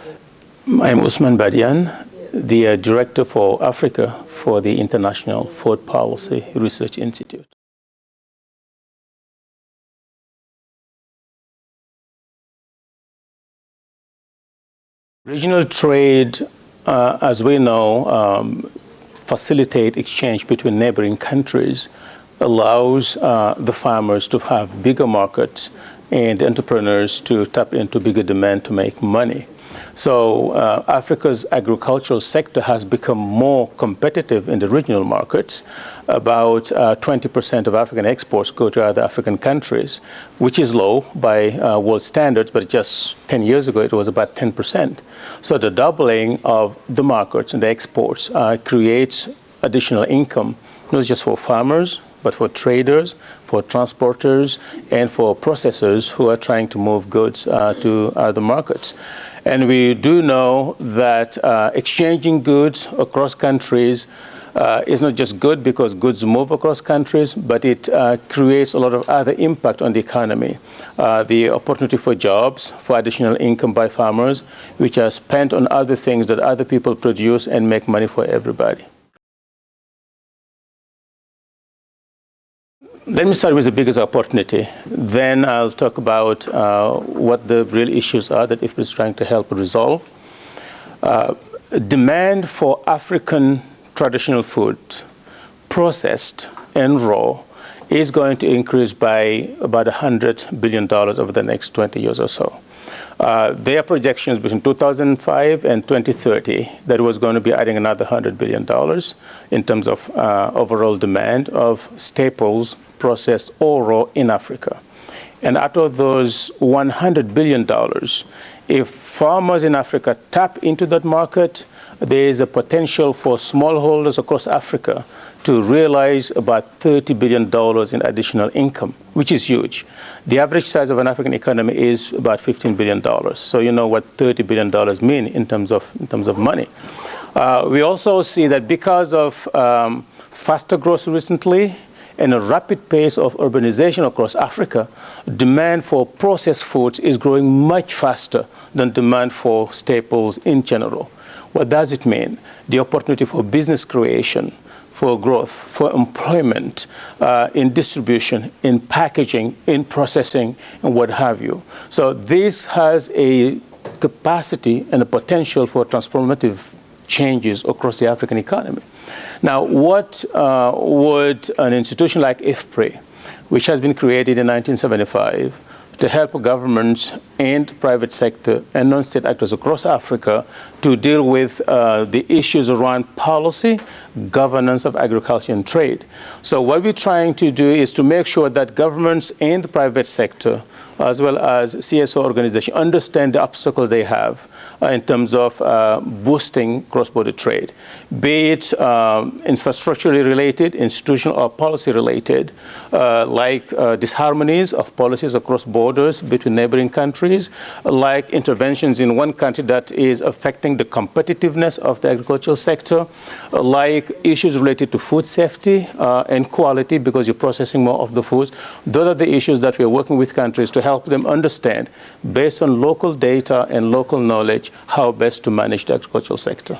I'm Ousmane Badiane, the Director for Africa for the International Food Policy Research Institute. Regional trade, as we know, facilitate exchange between neighboring countries, allows the farmers to have bigger markets and entrepreneurs to tap into bigger demand to make money. So Africa's agricultural sector has become more competitive in the regional markets. About 20% of African exports go to other African countries, which is low by world standards, but just 10 years ago it was about 10%. So the doubling of the markets and the exports creates additional income, not just for farmers, but for traders, for transporters, and for processors who are trying to move goods to other markets. And we do know that exchanging goods across countries is not just good because goods move across countries, but it creates a lot of other impact on the economy. The opportunity for jobs, for additional income by farmers, which are spent on other things that other people produce and make money for everybody. Let me start with the biggest opportunity. Then I'll talk about what the real issues are that IFPRI is trying to help resolve. Demand for African traditional food, processed and raw, is going to increase by about $100 billion over the next 20 years or so. There are projections between 2005 and 2030 that was going to be adding another $100 billion in terms of overall demand of staples, processed or raw in Africa. And out of those $100 billion, if farmers in Africa tap into that market, there is a potential for smallholders across Africa to realize about $30 billion in additional income, which is huge. The average size of an African economy is about $15 billion. So you know what $30 billion mean in terms of money. We also see that because of faster growth recently, and a rapid pace of urbanization across Africa, demand for processed foods is growing much faster than demand for staples in general. What does it mean? The opportunity for business creation, for growth, for employment, in distribution, in packaging, in processing, and what have you. So this has a capacity and a potential for transformative changes across the African economy. Now, what would an institution like IFPRI, which has been created in 1975 to help governments and private sector and non-state actors across Africa to deal with the issues around policy, governance of agriculture and trade. So what we're trying to do is to make sure that governments and the private sector, as well as CSO organizations, understand the obstacles they have in terms of boosting cross-border trade, be it infrastructurally related, institutional or policy related, like disharmonies of policies across borders between neighboring countries, like interventions in one country that is affecting the competitiveness of the agricultural sector, like issues related to food safety and quality because you're processing more of the foods. Those are the issues that we're working with countries to help them understand, based on local data and local knowledge, how best to manage the agricultural sector.